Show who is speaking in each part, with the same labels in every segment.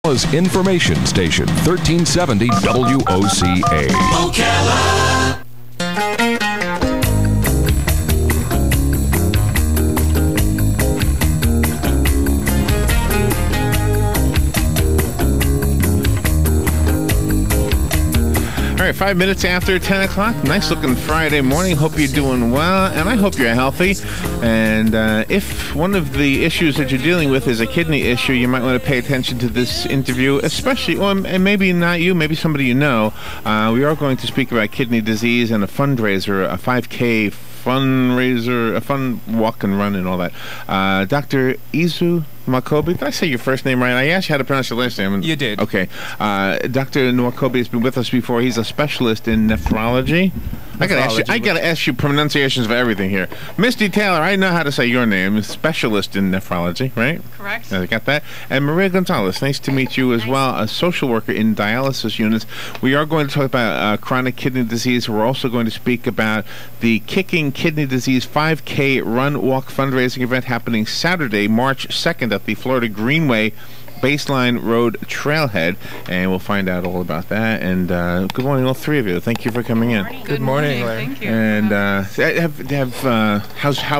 Speaker 1: Information Station, 1370 WOCA.
Speaker 2: Ocala.
Speaker 3: All right, 5 minutes after 10 o'clock. Nice looking Friday morning. Hope you're doing well, and I hope you're healthy. And if one of the issues that you're dealing with is a kidney issue, you might want to pay attention to this interview, especially, and maybe not you, maybe somebody you know. We are going to speak about kidney disease and a fundraiser, a 5K fundraiser, a fun walk and run and all that. Dr. Izu Nwakobi, did I say your first name right? I asked you how to pronounce your last name.
Speaker 4: You did.
Speaker 3: Okay. Dr. Nwakobi has been with us before. He's a specialist in nephrology. I gotta ask you pronunciations of everything here. Misty Taylor, I know how to say your name. Specialist in nephrology, right?
Speaker 5: Correct.
Speaker 3: I got that. And Maria Gonzalez, nice to meet you as well, a social worker in dialysis units. We are going to talk about chronic kidney disease. We're also going to speak about the Kicking Kidney Disease 5K Run Walk fundraising event happening Saturday, March 2nd at the Florida Greenway Baseline Road Trailhead, and we'll find out all about that. And good morning, all three of you. Thank you for coming in.
Speaker 5: Good morning, Larry. Thank you.
Speaker 3: And how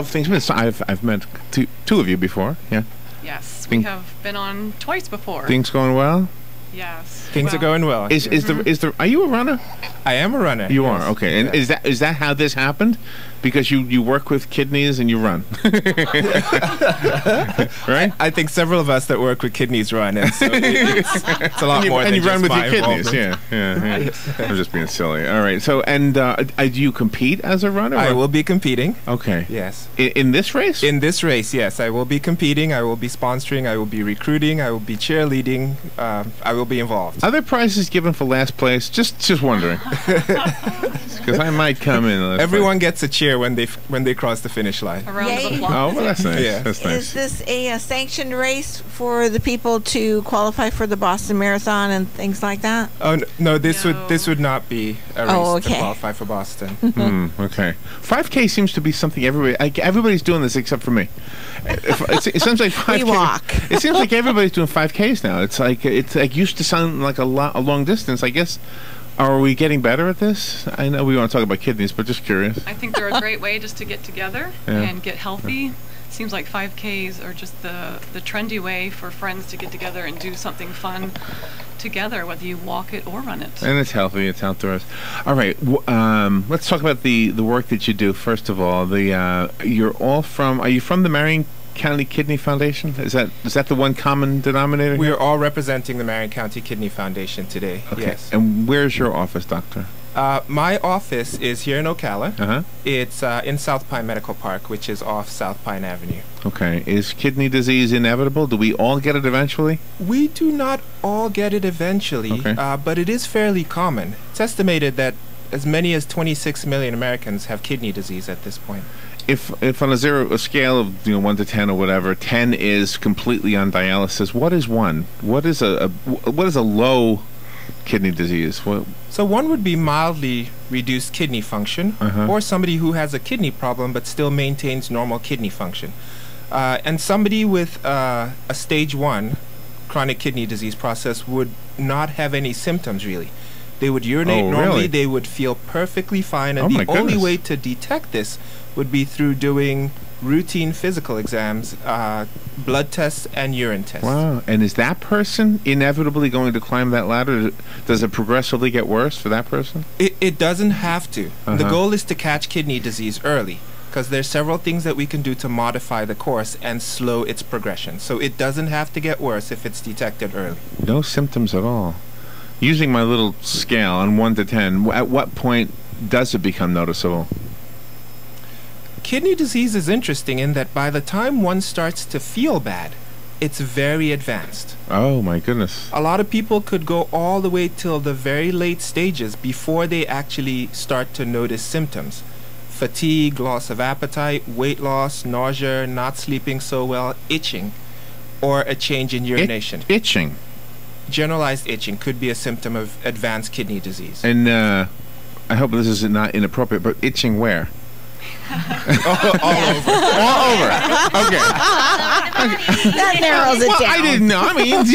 Speaker 3: things been? So I've met two of you before. Yeah.
Speaker 5: Yes, we have been on twice before.
Speaker 3: Things going well?
Speaker 5: Yes.
Speaker 4: Things are going well.
Speaker 3: Are you a runner?
Speaker 4: I am a runner.
Speaker 3: You are, okay. And is that how this happened? Because you work with kidneys and you run, right?
Speaker 4: I think several of us that work with kidneys run, and so it's a lot more than
Speaker 3: you
Speaker 4: just
Speaker 3: run with
Speaker 4: my
Speaker 3: your kidneys.
Speaker 4: involvement.
Speaker 3: Yeah. I'm just being silly. All right. So, and do you compete as a runner?
Speaker 4: I will be competing.
Speaker 3: Okay.
Speaker 4: Yes.
Speaker 3: In this race?
Speaker 4: In this race, yes, I will be competing. I will be sponsoring. I will be recruiting. I will be cheerleading. I will be involved.
Speaker 3: Are there prizes given for last place? Just wondering. Because I might come in.
Speaker 4: Everyone gets a cheer when they cross the finish line.
Speaker 5: A round of applause.
Speaker 3: Oh, well, that's nice.
Speaker 4: Yeah.
Speaker 3: That's nice.
Speaker 6: Is this a sanctioned race for the people to qualify for the Boston Marathon and things like that?
Speaker 4: Oh no, this would not be a race to qualify for Boston.
Speaker 3: Okay. 5K seems to be something everybody's doing this except for me. It seems like 5K.
Speaker 6: We walk.
Speaker 3: It seems like everybody's doing 5Ks now. It's like used to sound like a long distance. I guess. Are we getting better at this? I know we want to talk about kidneys, but just curious.
Speaker 5: I think they're a great way just to get together and get healthy. Seems like 5Ks are just the trendy way for friends to get together and do something fun together, whether you walk it or run it.
Speaker 3: And it's healthy. It's outdoors. All right. Let's talk about the work that you do. First of all, are you from the Marion County Kidney Foundation? Is that the one common denominator?
Speaker 4: We are all representing the Marion County Kidney Foundation today.
Speaker 3: Okay.
Speaker 4: Yes.
Speaker 3: And where's your office, Doctor?
Speaker 4: My office is here in Ocala.
Speaker 3: Uh-huh.
Speaker 4: It's in South Pine Medical Park, which is off South Pine Avenue.
Speaker 3: Okay. Is kidney disease inevitable? Do we all get it eventually?
Speaker 4: We do not all get it eventually,
Speaker 3: Okay.
Speaker 4: but it is fairly common. It's estimated that as many as 26 million Americans have kidney disease at this point.
Speaker 3: If on a scale of 1 to 10 or whatever, 10 is completely on dialysis, what is 1? What is a low kidney disease?
Speaker 4: So 1 would be mildly reduced kidney function, or somebody who has a kidney problem but still maintains normal kidney function. And somebody with a stage 1 chronic kidney disease process would not have any symptoms really. They would urinate normally,
Speaker 3: really?
Speaker 4: They would feel perfectly fine, and the only way to detect this would be through doing routine physical exams, blood tests, and urine tests.
Speaker 3: Wow. And is that person inevitably going to climb that ladder? Does it progressively get worse for that person?
Speaker 4: It doesn't have to. The goal is to catch kidney disease early, because there's several things that we can do to modify the course and slow its progression. So it doesn't have to get worse if it's detected early.
Speaker 3: No symptoms at all. Using my little scale on 1 to 10, at what point does it become noticeable?
Speaker 4: Kidney disease is interesting in that by the time one starts to feel bad, it's very advanced.
Speaker 3: Oh my goodness.
Speaker 4: A lot of people could go all the way till the very late stages before they actually start to notice symptoms. Fatigue, loss of appetite, weight loss, nausea, not sleeping so well, itching, or a change in urination.
Speaker 3: Itching?
Speaker 4: Generalized itching could be a symptom of advanced kidney disease.
Speaker 3: And I hope this is not inappropriate, but itching where? All over. Okay.
Speaker 6: That narrows it
Speaker 3: Well,
Speaker 6: down.
Speaker 3: I didn't know. I mean,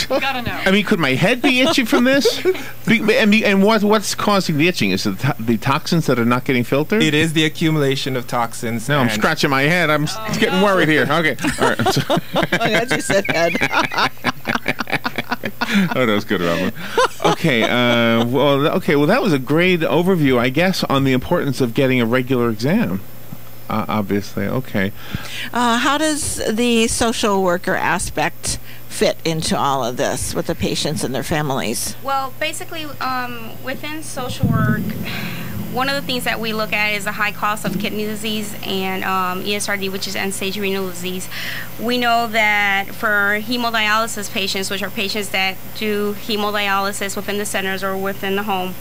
Speaker 5: Gotta know.
Speaker 3: I mean, could my head be itchy from this? And what's causing the itching? Is it the toxins that are not getting filtered?
Speaker 4: It is the accumulation of toxins.
Speaker 3: No, I'm
Speaker 4: and-
Speaker 3: scratching my head. I'm getting worried here. Okay. All right.
Speaker 6: Oh, that's just said head.
Speaker 3: Oh, that was good, Robin. Okay. Well, that was a great overview, I guess, on the importance of getting a regular exam. Obviously. Okay.
Speaker 6: How does the social worker aspect fit into all of this with the patients and their families?
Speaker 7: Well, basically, within social work, one of the things that we look at is the high cost of kidney disease and ESRD, which is end-stage renal disease. We know that for hemodialysis patients, which are patients that do hemodialysis within the centers or within the home,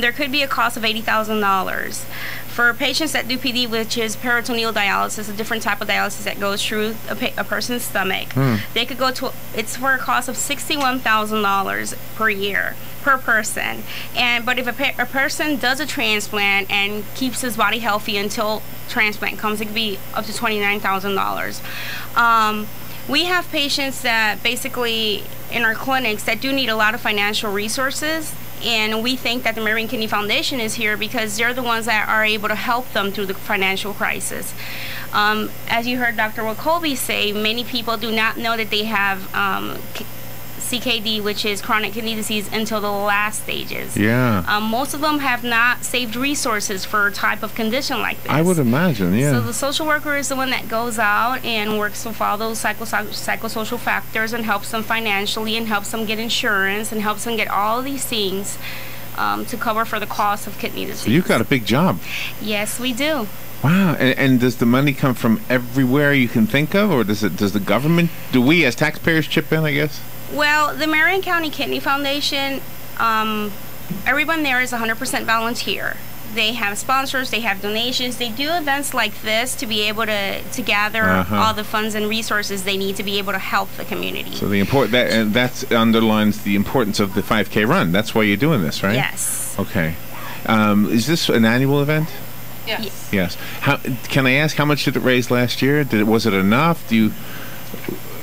Speaker 7: there could be a cost of $80,000. For patients that do PD, which is peritoneal dialysis, a different type of dialysis that goes through a person's stomach, they could go to, it's for a cost of $61,000 per year per person. But if a person does a transplant and keeps his body healthy until transplant comes, it could be up to $29,000. We have patients that basically in our clinics that do need a lot of financial resources, and we think that the Marion Kidney Foundation is here because they're the ones that are able to help them through the financial crisis. As you heard Dr. Wacoby say, many people do not know that they have CKD, which is chronic kidney disease, until the last stages.
Speaker 3: Yeah.
Speaker 7: Most of them have not saved resources for a type of condition like this.
Speaker 3: I would imagine, yeah.
Speaker 7: So the social worker is the one that goes out and works with all those psychosocial factors and helps them financially and helps them get insurance and helps them get all these things to cover for the cost of kidney disease.
Speaker 3: So you've got a big job.
Speaker 7: Yes, we do.
Speaker 3: Wow. And does the money come from everywhere you can think of, or does the government, do we as taxpayers chip in, I guess?
Speaker 7: Well, the Marion County Kidney Foundation, everyone there is 100% volunteer. They have sponsors, they have donations, they do events like this to be able to gather all the funds and resources they need to be able to help the community.
Speaker 3: So that underlines the importance of the 5K run. That's why you're doing this, right?
Speaker 7: Yes.
Speaker 3: Okay. Is this an annual event?
Speaker 5: Yes.
Speaker 3: Yes. Can I ask how much did it raise last year? Was it enough?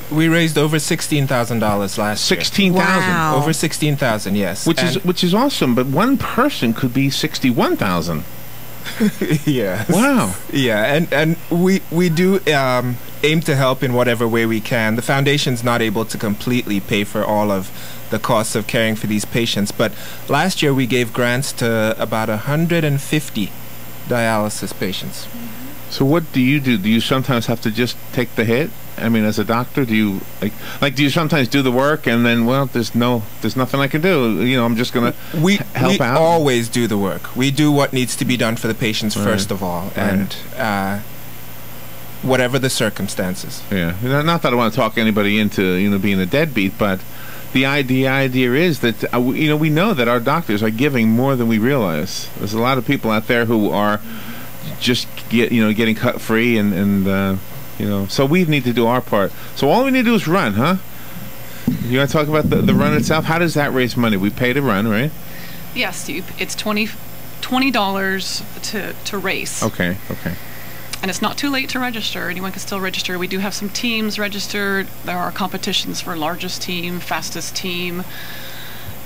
Speaker 4: We raised over $16,000 last year.
Speaker 3: 16,000.
Speaker 6: Wow.
Speaker 4: Over 16,000, yes.
Speaker 3: Which is awesome, but one person could be 61,000.
Speaker 4: Yeah.
Speaker 3: Wow.
Speaker 4: Yeah, and we do aim to help in whatever way we can. The foundation's not able to completely pay for all of the costs of caring for these patients, but last year we gave grants to about 150 dialysis patients.
Speaker 3: So what do you do? Do you sometimes have to just take the hit? I mean, as a doctor, do you do you sometimes do the work and then, well, there's nothing I can do. You know, I'm just gonna help out.
Speaker 4: We always do the work. We do what needs to be done for the patients first of all, and whatever the circumstances.
Speaker 3: Yeah, not that I want to talk anybody into being a deadbeat, but the idea is that we know that our doctors are giving more than we realize. There's a lot of people out there who are just getting cut free and so we need to do our part. So all we need to do is run, huh? You want to talk about the run itself? How does that raise money? We pay to run, right?
Speaker 5: Yes, it's $20 to race.
Speaker 3: Okay.
Speaker 5: And it's not too late to register. Anyone can still register. We do have some teams registered. There are competitions for largest team, fastest team.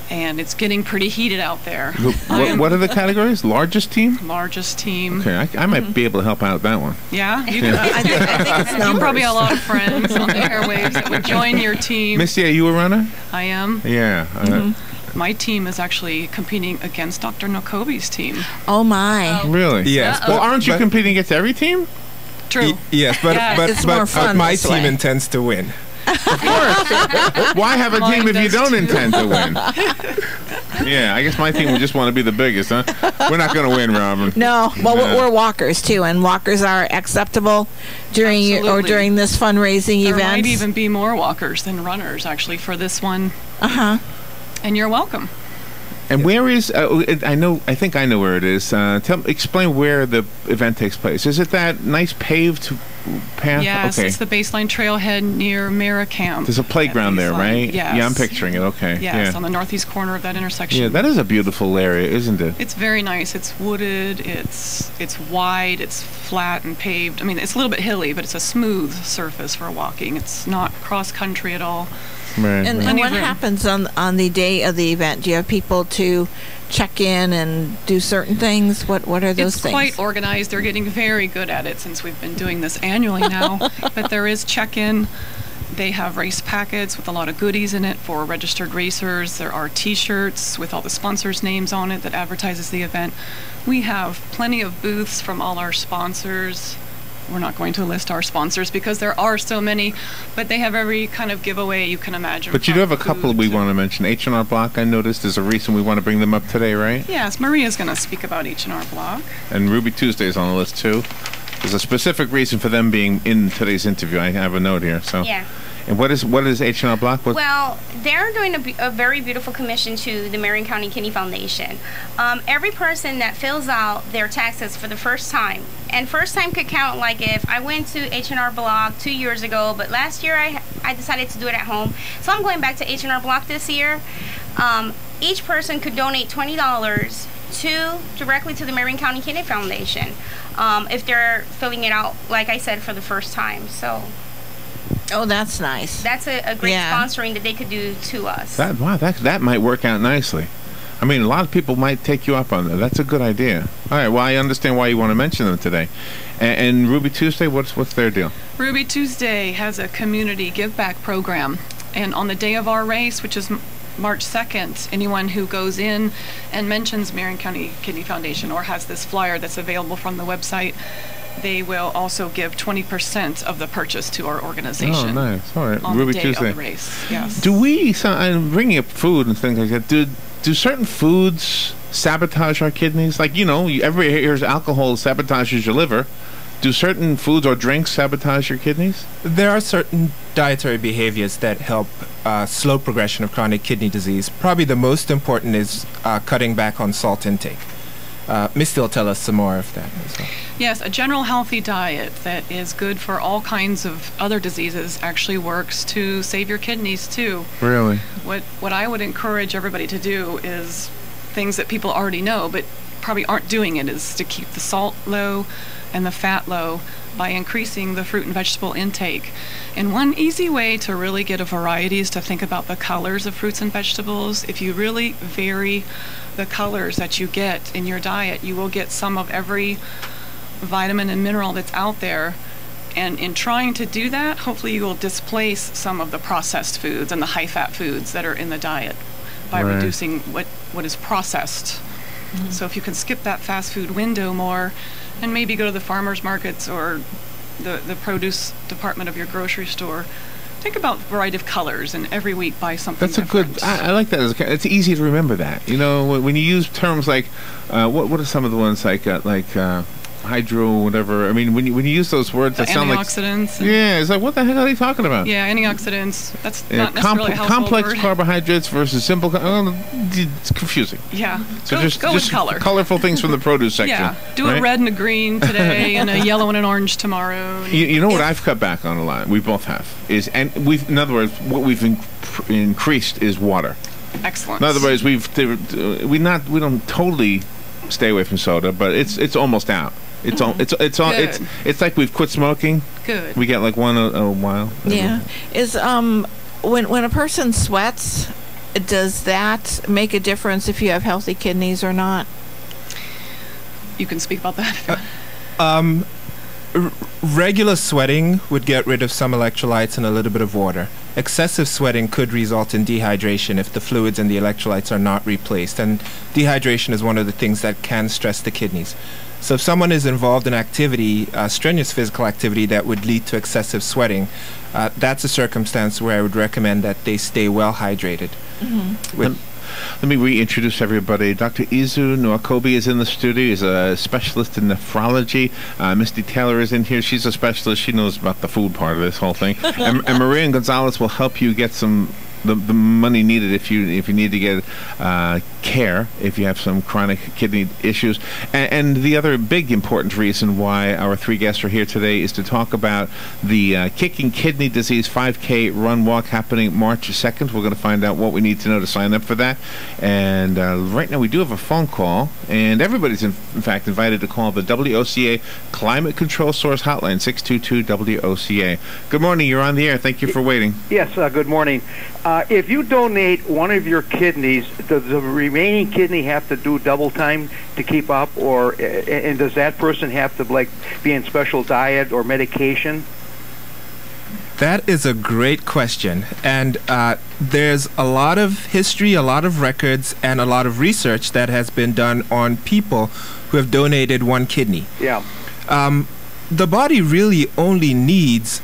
Speaker 5: And it's getting pretty heated out there.
Speaker 3: What are the categories? Largest team?
Speaker 5: Largest team.
Speaker 3: Okay, I might be able to help out that one.
Speaker 5: Yeah?
Speaker 6: I think it's numbers.
Speaker 5: You probably have a lot of friends on the airwaves that would join your team.
Speaker 3: Missy, are you a runner?
Speaker 5: I am.
Speaker 3: Yeah.
Speaker 5: My team is actually competing against Dr. Nokobe's team.
Speaker 6: Oh, my.
Speaker 3: Really?
Speaker 4: Yes.
Speaker 3: Well, aren't you competing against every team?
Speaker 5: True.
Speaker 4: Yes,
Speaker 6: It's more fun
Speaker 4: but my
Speaker 6: this
Speaker 4: team
Speaker 6: way.
Speaker 4: intends to win.
Speaker 3: Of course. Why have a team if you don't intend to win? Yeah, I guess my team would just want to be the biggest, huh? We're not going to win, Robin.
Speaker 6: No. Well, we're walkers, too, and walkers are acceptable during this fundraising
Speaker 5: There
Speaker 6: event.
Speaker 5: might even be more walkers than runners, actually, for this one. And you're welcome.
Speaker 3: And where is? I think I know where it is. Explain where the event takes place. Is it that nice paved path?
Speaker 5: Yes,
Speaker 3: okay.
Speaker 5: it's the baseline trailhead near Mara Camp.
Speaker 3: There's a playground there, right?
Speaker 5: Yes.
Speaker 3: Yeah, I'm picturing it. Okay.
Speaker 5: Yes,
Speaker 3: yeah.
Speaker 5: on the northeast corner of that intersection.
Speaker 3: Yeah, that is a beautiful area, isn't it?
Speaker 5: It's very nice. It's wooded. It's wide. It's flat and paved. I mean, it's a little bit hilly, but it's a smooth surface for walking. It's not cross country at all.
Speaker 3: Right.
Speaker 6: And what happens on the day of the event? Do you have people to check in and do certain things? What are those things?
Speaker 5: It's quite organized. They're getting very good at it since we've been doing this annually now. But there is check-in. They have race packets with a lot of goodies in it for registered racers. There are T-shirts with all the sponsors' names on it that advertises the event. We have plenty of booths from all our sponsors. We're not going to list our sponsors because there are so many, but they have every kind of giveaway you can imagine.
Speaker 3: But you do have a couple we want to mention. H&R Block, I noticed, is a reason we want to bring them up today, right?
Speaker 5: Yes, Maria's going to speak about H&R Block.
Speaker 3: And Ruby Tuesday's on the list, too. There's a specific reason for them being in today's interview. I have a note here. So.
Speaker 7: Yeah.
Speaker 3: And what is H&R Block?
Speaker 7: Well, they're doing a very beautiful commission to the Marion County Kidney Foundation. Every person that fills out their taxes for the first time, and first time could count like if I went to H&R Block 2 years ago, but last year I decided to do it at home. So I'm going back to H&R Block this year. Each person could donate $20 directly to the Marion County Kidney Foundation if they're filling it out, like I said, for the first time. So.
Speaker 6: Oh, that's nice.
Speaker 7: That's a great sponsoring that they could do to us.
Speaker 3: That might work out nicely. I mean, a lot of people might take you up on that. That's a good idea. All right, well, I understand why you want to mention them today. And Ruby Tuesday, what's their deal?
Speaker 5: Ruby Tuesday has a community give back program. And on the day of our race, which is March 2nd, anyone who goes in and mentions Marion County Kidney Foundation or has this flyer that's available from the website, they will also give 20% of the purchase to our organization.
Speaker 3: Oh, nice. All right.
Speaker 5: On
Speaker 3: Ruby
Speaker 5: the day
Speaker 3: Tuesday.
Speaker 5: of the race. Yes.
Speaker 3: Do we, I'm bringing up food and things like that, do certain foods sabotage our kidneys? Like, everybody hears alcohol sabotages your liver. Do certain foods or drinks sabotage your kidneys?
Speaker 4: There are certain dietary behaviors that help slow progression of chronic kidney disease. Probably the most important is cutting back on salt intake. Misty will tell us some more of that as well.
Speaker 5: Yes, a general healthy diet that is good for all kinds of other diseases actually works to save your kidneys too.
Speaker 3: Really?
Speaker 5: What I would encourage everybody to do is things that people already know but probably aren't doing it, is to keep the salt low and the fat low by increasing the fruit and vegetable intake. And one easy way to really get a variety is to think about the colors of fruits and vegetables. If you really vary the colors that you get in your diet, you will get some of every vitamin and mineral that's out there. And in trying to do that, hopefully you will displace some of the processed foods and the high-fat foods that are in the diet by reducing what is processed. Mm-hmm. So if you can skip that fast food window more and maybe go to the farmers markets or the produce department of your grocery store, think about the variety of colors and every week buy something different.
Speaker 3: I like that. It's easy to remember that. When you use terms like, what are some of the ones like hydro, whatever. I mean, when you use those words, that sound like
Speaker 5: antioxidants.
Speaker 3: Yeah, it's like, what the heck are they talking about?
Speaker 5: Yeah, antioxidants. That's not necessarily a household
Speaker 3: complex
Speaker 5: word.
Speaker 3: carbohydrates versus simple.
Speaker 5: It's
Speaker 3: confusing.
Speaker 5: Yeah.
Speaker 3: So
Speaker 5: go with color.
Speaker 3: Colorful things from the produce section.
Speaker 5: Yeah. Do a red and a green today, and a yellow and an orange tomorrow.
Speaker 3: You know what I've cut back on a lot. We both have in other words, what we've increased is water.
Speaker 5: Excellent.
Speaker 3: In other words, we don't totally stay away from soda, but it's almost out. It's like we've quit smoking.
Speaker 5: Good.
Speaker 3: We get like one a while.
Speaker 6: Yeah. Is when a person sweats, does that make a difference if you have healthy kidneys or not?
Speaker 5: You can speak about that.
Speaker 4: Regular sweating would get rid of some electrolytes and a little bit of water. Excessive sweating could result in dehydration if the fluids and the electrolytes are not replaced, and dehydration is one of the things that can stress the kidneys. So if someone is involved in activity, strenuous physical activity that would lead to excessive sweating, that's a circumstance where I would recommend that they stay well hydrated.
Speaker 6: Mm-hmm.
Speaker 3: Let me reintroduce everybody. Dr. Izu Nwakobi is in the studio. He's a specialist in nephrology. Misty Taylor is in here. She's a specialist. She knows about the food part of this whole thing. and Maria Gonzalez will help you get some the money needed if you need to get care if you have some chronic kidney issues. And the other big important reason why our three guests are here today is to talk about the Kicking Kidney Disease 5K Run Walk happening March 2nd. We're going to find out what we need to know to sign up for that. And right now we do have a phone call, and everybody's in fact invited to call the WOCA Climate Control Source Hotline, 622-WOCA. Good morning. You're on the air. Thank you for waiting.
Speaker 8: Yes, good morning. If you donate one of your kidneys, does the remaining kidney have to do double time to keep up, and does that person have to be in special diet or medication?
Speaker 4: That is a great question, and there's a lot of history, a lot of records, and a lot of research that has been done on people who have donated one kidney.
Speaker 8: Yeah.
Speaker 4: The body really only needs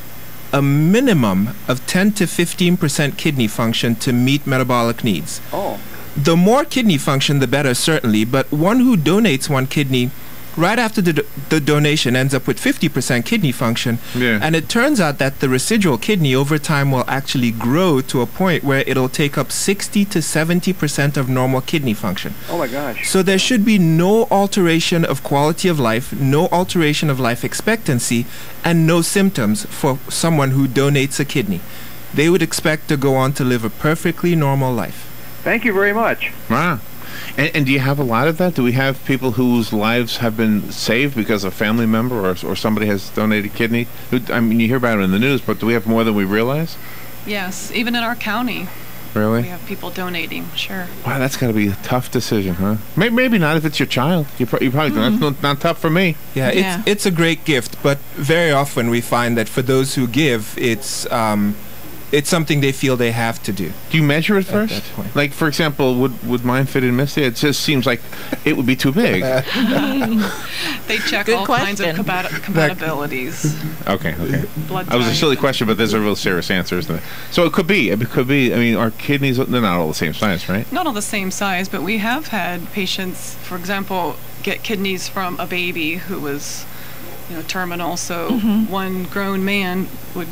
Speaker 4: a minimum of 10 to 15% kidney function to meet metabolic needs.
Speaker 8: Oh.
Speaker 4: The more kidney function, the better, certainly, but one who donates one kidney right after the donation ends up with 50% kidney function.
Speaker 3: Yeah.
Speaker 4: And it turns out that the residual kidney over time will actually grow to a point where it'll take up 60 to 70% of normal kidney function.
Speaker 8: Oh my gosh.
Speaker 4: So there should be no alteration of quality of life, no alteration of life expectancy, and no symptoms for someone who donates a kidney. They would expect to go on to live a perfectly normal life.
Speaker 8: Thank you very much.
Speaker 3: Wow. And do you have a lot of that? Do we have people whose lives have been saved because a family member or somebody has donated kidney? I mean, you hear about it in the news, but do we have more than we realize?
Speaker 5: Yes, even in our county.
Speaker 3: Really?
Speaker 5: We have people donating, sure.
Speaker 3: Wow, that's got to be a tough decision, huh? Maybe not if it's your child. You probably that's not tough for me.
Speaker 4: Yeah, it's a great gift, but very often we find that for those who give, it's something they feel they have to do.
Speaker 3: Do you measure it first? Like, for example, would mine fit in Misty? It just seems like it would be too big.
Speaker 5: They check all kinds of compatibilities.
Speaker 3: Okay.
Speaker 5: Blood
Speaker 3: That was a
Speaker 5: type.
Speaker 3: silly question, but there's a real serious answer, isn't it? So it could be. I mean, our kidneys, they're not all the same size, right?
Speaker 5: Not all the same size, but we have had patients, for example, get kidneys from a baby who was, terminal. So one grown man would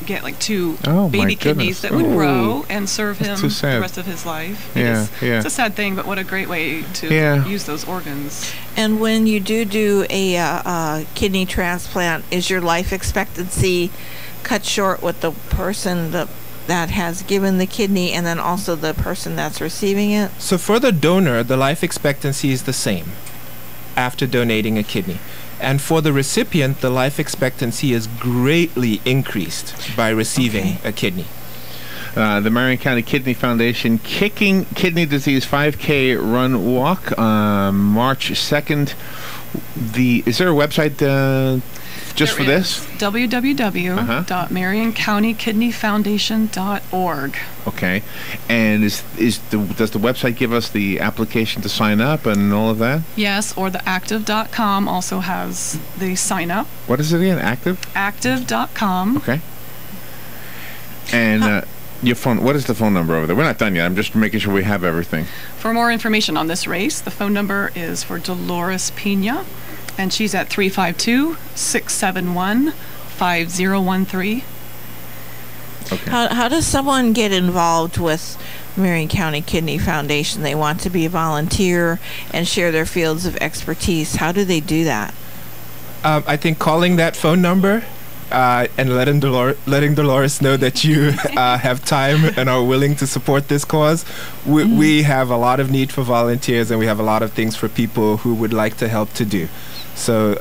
Speaker 5: get like two baby kidneys that would grow and serve him the rest of his life. It's a sad thing, but what a great way to use those organs.
Speaker 6: And when you do a kidney transplant, is your life expectancy cut short with the person that has given the kidney and then also the person that's receiving it?
Speaker 4: So for the donor, the life expectancy is the same after donating a kidney. And for the recipient, the life expectancy is greatly increased by receiving a kidney.
Speaker 3: The Marion County Kidney Foundation Kicking Kidney Disease 5K Run Walk, March 2nd. Is there a website just for this?
Speaker 5: www.marioncountyKidneyFoundation.org.
Speaker 3: Okay. And does the website give us the application to sign up and all of that?
Speaker 5: Yes, or the active.com also has the sign up.
Speaker 3: What is it again? Active?
Speaker 5: Active.com.
Speaker 3: Okay. And your phone, what is the phone number over there? We're not done yet. I'm just making sure we have everything.
Speaker 5: For more information on this race, the phone number is for Dolores Pena, and she's at 352-671-5013.
Speaker 3: Okay.
Speaker 6: How does someone get involved with Marion County Kidney Foundation? They want to be a volunteer and share their fields of expertise. How do they do that?
Speaker 4: I think calling that phone number and letting Dolores know that you have time and are willing to support this cause. We have a lot of need for volunteers, and we have a lot of things for people who would like to help to do. So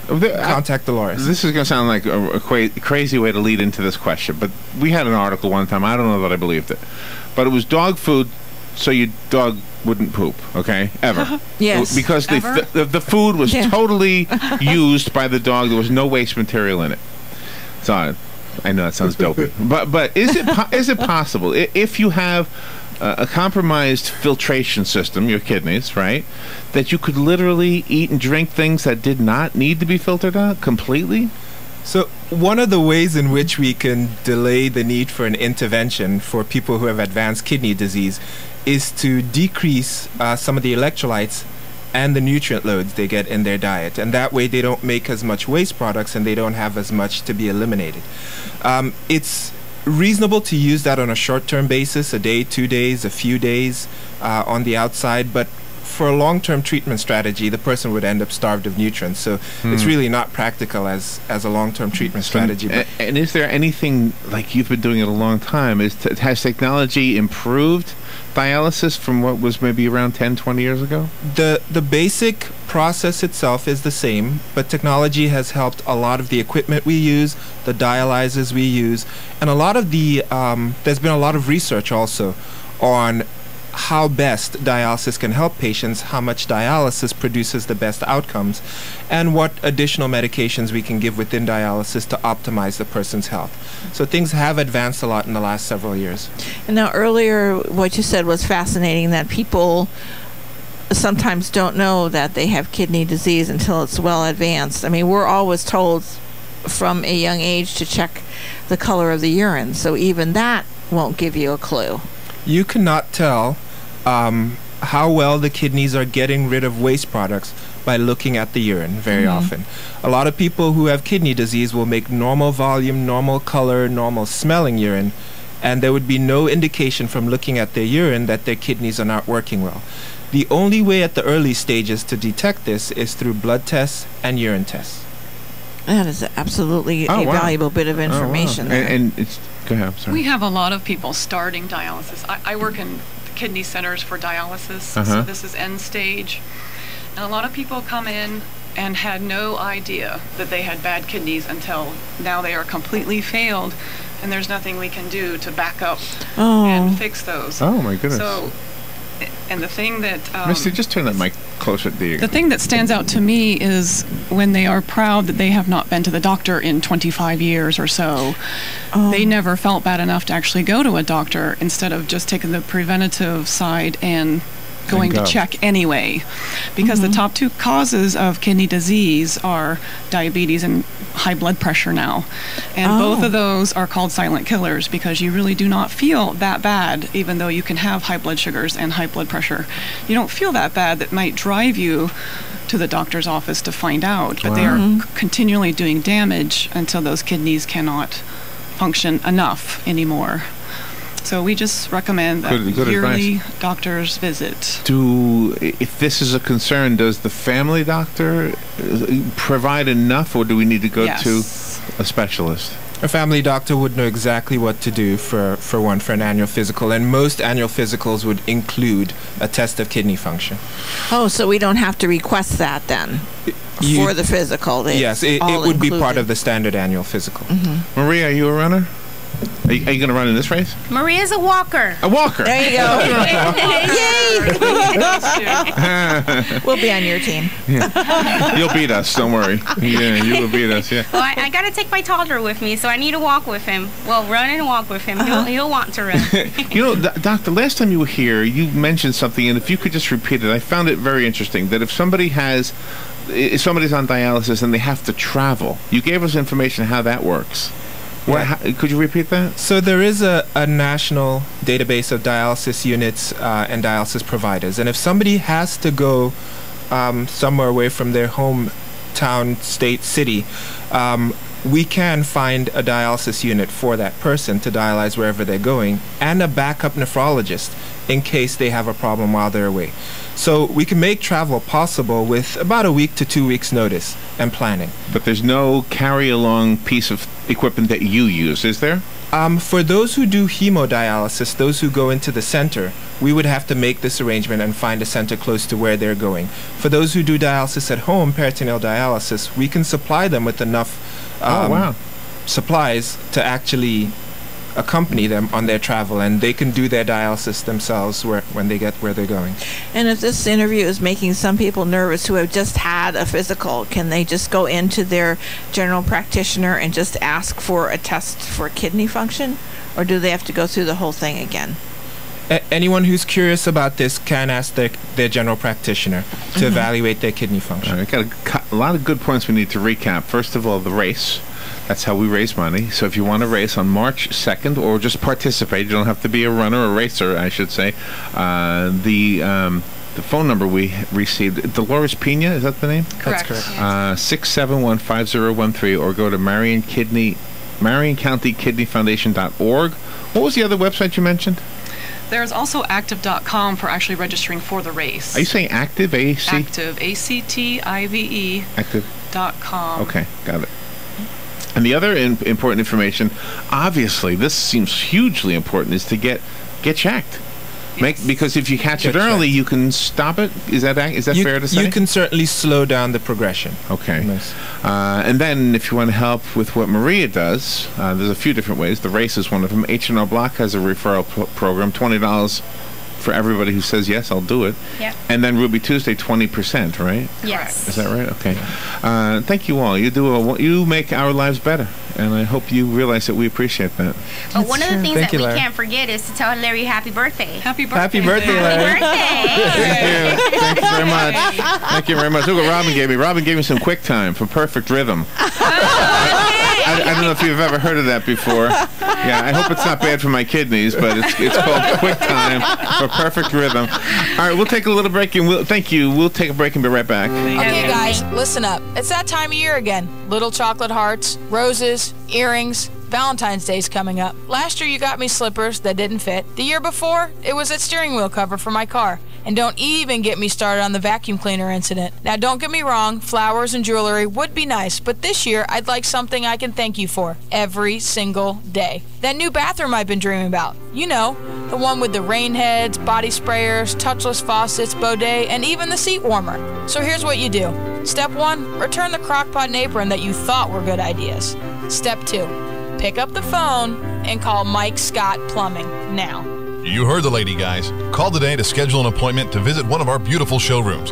Speaker 4: contact Dolores.
Speaker 3: This is going to sound like a crazy way to lead into this question, but we had an article one time. I don't know that I believed it, but it was dog food so your dog wouldn't poop, okay? Ever.
Speaker 6: Yes.
Speaker 3: Because the food was totally used by the dog. There was no waste material in it. So I know that sounds dopey. But is it possible, if you have a compromised filtration system, your kidneys, right, that you could literally eat and drink things that did not need to be filtered out completely?
Speaker 4: So one of the ways in which we can delay the need for an intervention for people who have advanced kidney disease is to decrease some of the electrolytes and the nutrient loads they get in their diet. And that way they don't make as much waste products and they don't have as much to be eliminated. It's reasonable to use that on a short-term basis, a day, 2 days, a few days on the outside, but for a long-term treatment strategy, the person would end up starved of nutrients. So it's really not practical as a long-term treatment strategy.
Speaker 3: And is there anything, like you've been doing it a long time, has technology improved dialysis from what was maybe around 10, 20 years ago?
Speaker 4: The basic process itself is the same, but technology has helped a lot of the equipment we use, the dialyzers we use, and a lot of the, there's been a lot of research also on how best dialysis can help patients, how much dialysis produces the best outcomes, and what additional medications we can give within dialysis to optimize the person's health. So things have advanced a lot in the last several years.
Speaker 6: And now earlier what you said was fascinating, that people sometimes don't know that they have kidney disease until it's well advanced. I mean, we're always told from a young age to check the color of the urine, so even that won't give you a clue.
Speaker 4: You cannot tell how well the kidneys are getting rid of waste products by looking at the urine very often. A lot of people who have kidney disease will make normal volume, normal color, normal smelling urine, and there would be no indication from looking at their urine that their kidneys are not working well. The only way at the early stages to detect this is through blood tests and urine tests.
Speaker 6: That is absolutely a valuable bit of information. There.
Speaker 3: And it's, go ahead, I'm sorry.
Speaker 5: We have a lot of people starting dialysis. I work in kidney centers for dialysis, so this is end stage. And a lot of people come in and had no idea that they had bad kidneys until now they are completely failed, and there's nothing we can do to back up and fix those.
Speaker 3: Oh, my goodness.
Speaker 5: So, and the thing that...
Speaker 3: Misty, just turn that mic closer to you.
Speaker 5: The thing that stands out to me is when they are proud that they have not been to the doctor in 25 years or so. They never felt bad enough to actually go to a doctor instead of just taking the preventative side and going to check anyway. Because the top two causes of kidney disease are diabetes and high blood pressure now. And both of those are called silent killers because you really do not feel that bad, even though you can have high blood sugars and high blood pressure. You don't feel that bad that might drive you to the doctor's office to find out. But they are continually doing damage until those kidneys cannot function enough anymore. So we just recommend that yearly doctor's visit.
Speaker 3: If this is a concern, does the family doctor provide enough, or do we need to go to a specialist?
Speaker 4: A family doctor would know exactly what to do for an annual physical, and most annual physicals would include a test of kidney function.
Speaker 6: Oh, so we don't have to request that then for the physical?
Speaker 4: Yes, it would be part of the standard annual physical.
Speaker 3: Maria, are you a runner? Are you going to run in this race?
Speaker 7: Maria's a walker.
Speaker 3: A walker.
Speaker 6: There you go. Yay! We'll be on your team.
Speaker 3: You'll beat us. Don't worry. Yeah, you will beat us. Yeah.
Speaker 7: Well, I got to take my toddler with me, so I need to walk with him. Well, run and walk with him. He'll want to run.
Speaker 3: You know, Doctor, last time you were here, you mentioned something, and if you could just repeat it, I found it very interesting. That if somebody's on dialysis and they have to travel, you gave us information how that works. Could you repeat that?
Speaker 4: So there is a national database of dialysis units and dialysis providers. And if somebody has to go somewhere away from their hometown, state, city, we can find a dialysis unit for that person to dialyze wherever they're going, and a backup nephrologist in case they have a problem while they're away. So we can make travel possible with about a week to 2 weeks notice and planning.
Speaker 3: But there's no carry-along piece of equipment that you use, is there?
Speaker 4: For those who do hemodialysis, those who go into the center, we would have to make this arrangement and find a center close to where they're going. For those who do dialysis at home, peritoneal dialysis, we can supply them with enough supplies to actually accompany them on their travel, and they can do their dialysis themselves when they get where they're going.
Speaker 6: And if this interview is making some people nervous who have just had a physical, can they just go into their general practitioner and just ask for a test for kidney function, or do they have to go through the whole thing again?
Speaker 4: Anyone who's curious about this can ask their general practitioner to evaluate their kidney function.
Speaker 3: We've got a lot of good points we need to recap. First of all, the race. That's how we raise money. So if you want to race on March 2nd, or just participate, you don't have to be a runner or racer, I should say. The phone number we received, Dolores Pena, is that the name?
Speaker 5: Correct.
Speaker 4: That's correct.
Speaker 3: 671-5013, or go to MarionCountyKidneyFoundation.org. What was the other website you mentioned?
Speaker 5: There's also active.com for actually registering for the race.
Speaker 3: Are you saying active? A-C?
Speaker 5: Active, A-C-T-I-V-E.
Speaker 3: Active.com. Okay, got it. And the other important information, obviously, this seems hugely important, is to get checked. Because if you catch it early, you can stop it. Is that fair to say?
Speaker 4: You can certainly slow down the progression.
Speaker 3: Okay.
Speaker 4: Nice.
Speaker 3: And then if you want to help with what Maria does, there's a few different ways. The race is one of them. H&R Block has a referral program, $20 for everybody who says, yes, I'll do it.
Speaker 7: Yep.
Speaker 3: And then Ruby Tuesday, 20%, right?
Speaker 7: Yes.
Speaker 3: Is that right? Okay. Thank you all. You make our lives better, and I hope you realize that we appreciate that.
Speaker 7: But one of the things that we
Speaker 4: Larry.
Speaker 7: can't forget is to tell Larry happy birthday.
Speaker 5: Happy birthday.
Speaker 4: Happy birthday, Larry.
Speaker 3: Thank you very much. Thank you very much. Look what Robin gave me. Robin gave me some QuickTime for Perfect Rhythm. I don't know if you've ever heard of that before. Yeah, I hope it's not bad for my kidneys, but it's called QuickTime for Perfect Rhythm. All right, we'll take a little break, and thank you. We'll take a break and be right back.
Speaker 9: Okay, guys, listen up. It's that time of year again. Little chocolate hearts, roses, earrings. Valentine's Day's coming up. Last year you got me slippers that didn't fit. The year before, it was that steering wheel cover for my car. And don't even get me started on the vacuum cleaner incident. Now, don't get me wrong, flowers and jewelry would be nice, but this year I'd like something I can thank you for every single day. That new bathroom I've been dreaming about. You know, the one with the rain heads, body sprayers, touchless faucets, bidet, and even the seat warmer. So here's what you do. Step 1, return the crockpot and apron that you thought were good ideas. Step 2, pick up the phone and call Mike Scott Plumbing now.
Speaker 10: You heard the lady, guys. Call today to schedule an appointment to visit one of our beautiful showrooms.